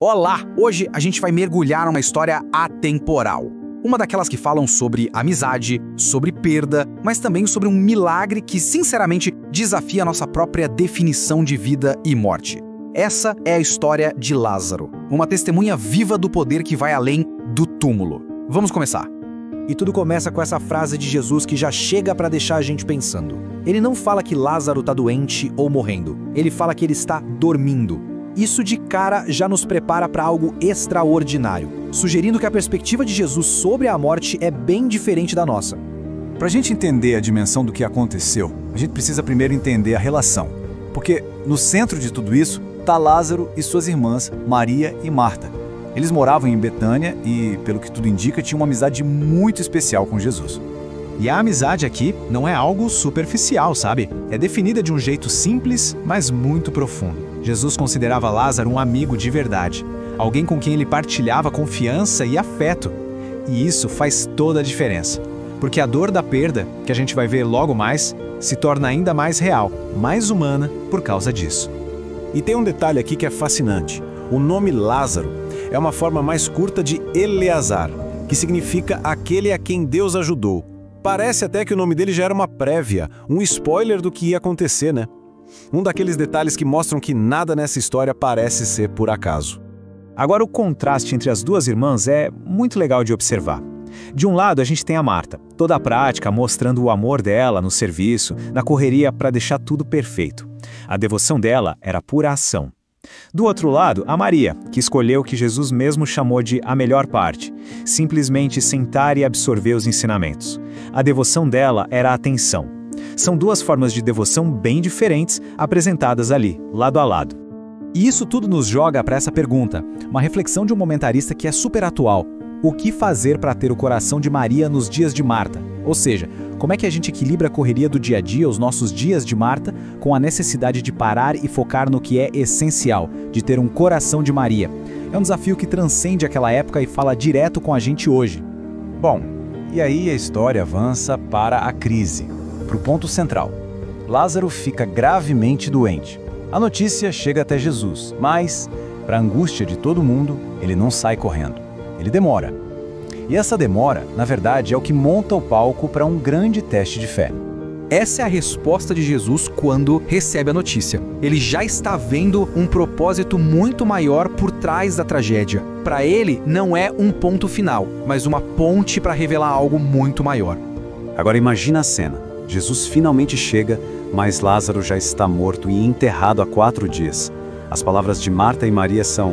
Olá! Hoje a gente vai mergulhar numa história atemporal. Uma daquelas que falam sobre amizade, sobre perda, mas também sobre um milagre que, sinceramente, desafia a nossa própria definição de vida e morte. Essa é a história de Lázaro, uma testemunha viva do poder que vai além do túmulo. Vamos começar. E tudo começa com essa frase de Jesus que já chega para deixar a gente pensando. Ele não fala que Lázaro está doente ou morrendo. Ele fala que ele está dormindo. Isso de cara já nos prepara para algo extraordinário, sugerindo que a perspectiva de Jesus sobre a morte é bem diferente da nossa. Para a gente entender a dimensão do que aconteceu, a gente precisa primeiro entender a relação. Porque no centro de tudo isso está Lázaro e suas irmãs, Maria e Marta. Eles moravam em Betânia e, pelo que tudo indica, tinham uma amizade muito especial com Jesus. E a amizade aqui não é algo superficial, sabe? É definida de um jeito simples, mas muito profundo. Jesus considerava Lázaro um amigo de verdade, alguém com quem ele partilhava confiança e afeto. E isso faz toda a diferença, porque a dor da perda, que a gente vai ver logo mais, se torna ainda mais real, mais humana por causa disso. E tem um detalhe aqui que é fascinante. O nome Lázaro é uma forma mais curta de Eleazar, que significa aquele a quem Deus ajudou. Parece até que o nome dele já era uma prévia, um spoiler do que ia acontecer, né? Um daqueles detalhes que mostram que nada nessa história parece ser por acaso. Agora, o contraste entre as duas irmãs é muito legal de observar. De um lado, a gente tem a Marta, toda a prática, mostrando o amor dela no serviço, na correria para deixar tudo perfeito. A devoção dela era pura ação. Do outro lado, a Maria, que escolheu o que Jesus mesmo chamou de a melhor parte, simplesmente sentar e absorver os ensinamentos. A devoção dela era a atenção. São duas formas de devoção bem diferentes apresentadas ali, lado a lado. E isso tudo nos joga para essa pergunta, uma reflexão de um momentarista que é super atual. O que fazer para ter o coração de Maria nos dias de Marta? Ou seja, como é que a gente equilibra a correria do dia a dia, os nossos dias de Marta, com a necessidade de parar e focar no que é essencial, de ter um coração de Maria? É um desafio que transcende aquela época e fala direto com a gente hoje. Bom, e aí a história avança para a crise, para o ponto central. Lázaro fica gravemente doente. A notícia chega até Jesus, mas, para a angústia de todo mundo, ele não sai correndo. Ele demora. E essa demora, na verdade, é o que monta o palco para um grande teste de fé. Essa é a resposta de Jesus quando recebe a notícia. Ele já está vendo um propósito muito maior por trás da tragédia. Para ele, não é um ponto final, mas uma ponte para revelar algo muito maior. Agora imagina a cena. Jesus finalmente chega, mas Lázaro já está morto e enterrado há 4 dias. As palavras de Marta e Maria são,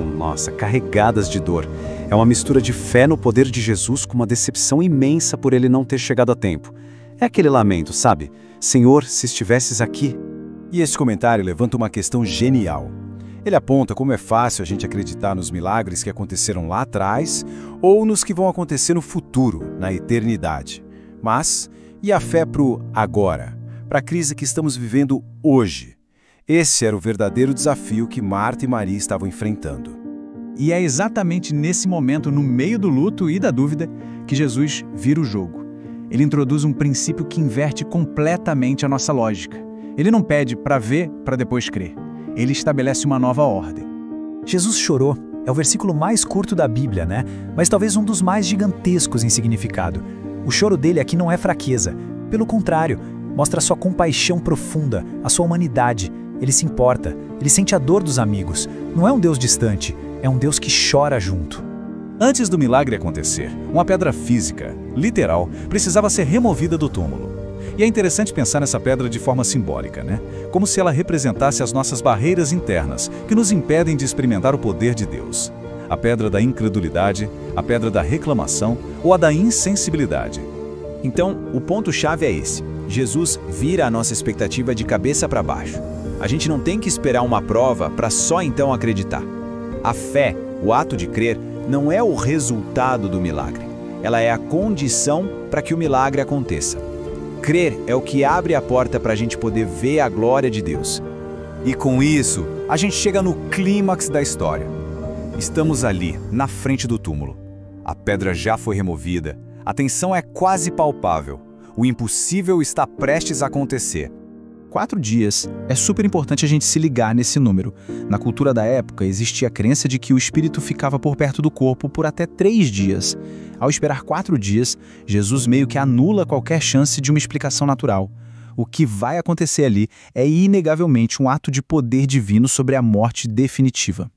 carregadas de dor. É uma mistura de fé no poder de Jesus com uma decepção imensa por ele não ter chegado a tempo. É aquele lamento, sabe? Senhor, se estivesses aqui. E esse comentário levanta uma questão genial. Ele aponta como é fácil a gente acreditar nos milagres que aconteceram lá atrás ou nos que vão acontecer no futuro, na eternidade. Mas, e a fé para o agora? Para a crise que estamos vivendo hoje? Esse era o verdadeiro desafio que Marta e Maria estavam enfrentando. E é exatamente nesse momento, no meio do luto e da dúvida, que Jesus vira o jogo. Ele introduz um princípio que inverte completamente a nossa lógica. Ele não pede para ver, para depois crer. Ele estabelece uma nova ordem. Jesus chorou. É o versículo mais curto da Bíblia, né? Mas talvez um dos mais gigantescos em significado. O choro dele aqui não é fraqueza. Pelo contrário, mostra a sua compaixão profunda, a sua humanidade. Ele se importa, ele sente a dor dos amigos. Não é um Deus distante, é um Deus que chora junto. Antes do milagre acontecer, uma pedra física, literal, precisava ser removida do túmulo. E é interessante pensar nessa pedra de forma simbólica, né? Como se ela representasse as nossas barreiras internas, que nos impedem de experimentar o poder de Deus. A pedra da incredulidade, a pedra da reclamação ou a da insensibilidade. Então, o ponto-chave é esse. Jesus vira a nossa expectativa de cabeça para baixo. A gente não tem que esperar uma prova para só então acreditar. A fé, o ato de crer, não é o resultado do milagre. Ela é a condição para que o milagre aconteça. Crer é o que abre a porta para a gente poder ver a glória de Deus. E com isso, a gente chega no clímax da história. Estamos ali, na frente do túmulo. A pedra já foi removida, a tensão é quase palpável. O impossível está prestes a acontecer. 4 dias. É super importante a gente se ligar nesse número. Na cultura da época, existia a crença de que o espírito ficava por perto do corpo por até 3 dias. Ao esperar 4 dias, Jesus meio que anula qualquer chance de uma explicação natural. O que vai acontecer ali é inegavelmente um ato de poder divino sobre a morte definitiva.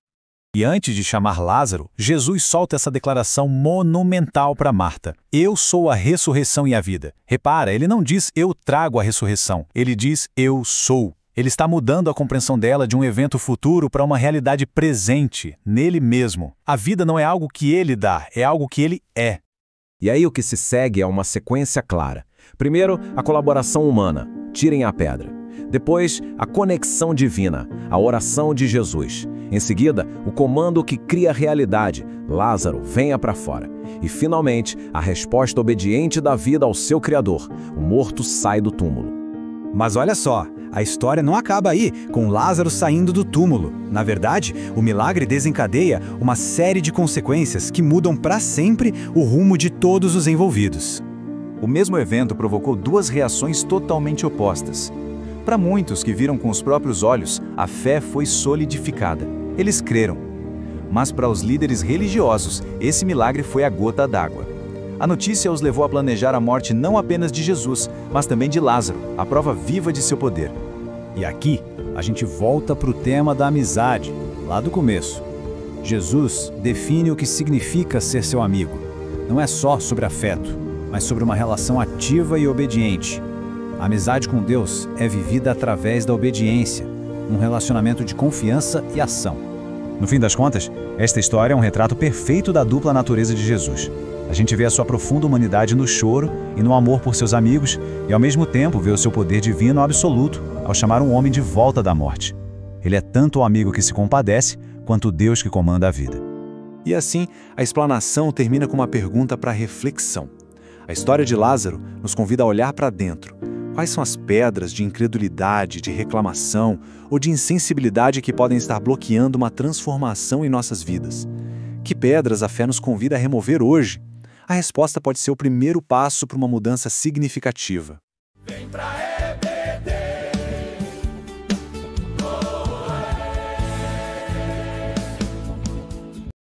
E antes de chamar Lázaro, Jesus solta essa declaração monumental para Marta. Eu sou a ressurreição e a vida. Repara, ele não diz eu trago a ressurreição, ele diz eu sou. Ele está mudando a compreensão dela de um evento futuro para uma realidade presente, nele mesmo. A vida não é algo que ele dá, é algo que ele é. E aí o que se segue é uma sequência clara. Primeiro, a colaboração humana. Tirem a pedra. Depois, a conexão divina, a oração de Jesus. Em seguida, o comando que cria a realidade. Lázaro, venha para fora. E, finalmente, a resposta obediente da vida ao seu Criador. O morto sai do túmulo. Mas olha só, a história não acaba aí, com Lázaro saindo do túmulo. Na verdade, o milagre desencadeia uma série de consequências que mudam para sempre o rumo de todos os envolvidos. O mesmo evento provocou 2 reações totalmente opostas. Para muitos que viram com os próprios olhos, a fé foi solidificada. Eles creram. Mas para os líderes religiosos, esse milagre foi a gota d'água. A notícia os levou a planejar a morte não apenas de Jesus, mas também de Lázaro, a prova viva de seu poder. E aqui, a gente volta para o tema da amizade, lá do começo. Jesus define o que significa ser seu amigo. Não é só sobre afeto, mas sobre uma relação ativa e obediente. A amizade com Deus é vivida através da obediência, um relacionamento de confiança e ação. No fim das contas, esta história é um retrato perfeito da dupla natureza de Jesus. A gente vê a sua profunda humanidade no choro e no amor por seus amigos, e ao mesmo tempo vê o seu poder divino absoluto ao chamar um homem de volta da morte. Ele é tanto o amigo que se compadece, quanto o Deus que comanda a vida. E assim, a explanação termina com uma pergunta para reflexão. A história de Lázaro nos convida a olhar para dentro. Quais são as pedras de incredulidade, de reclamação ou de insensibilidade que podem estar bloqueando uma transformação em nossas vidas? Que pedras a fé nos convida a remover hoje? A resposta pode ser o primeiro passo para uma mudança significativa. Vem pra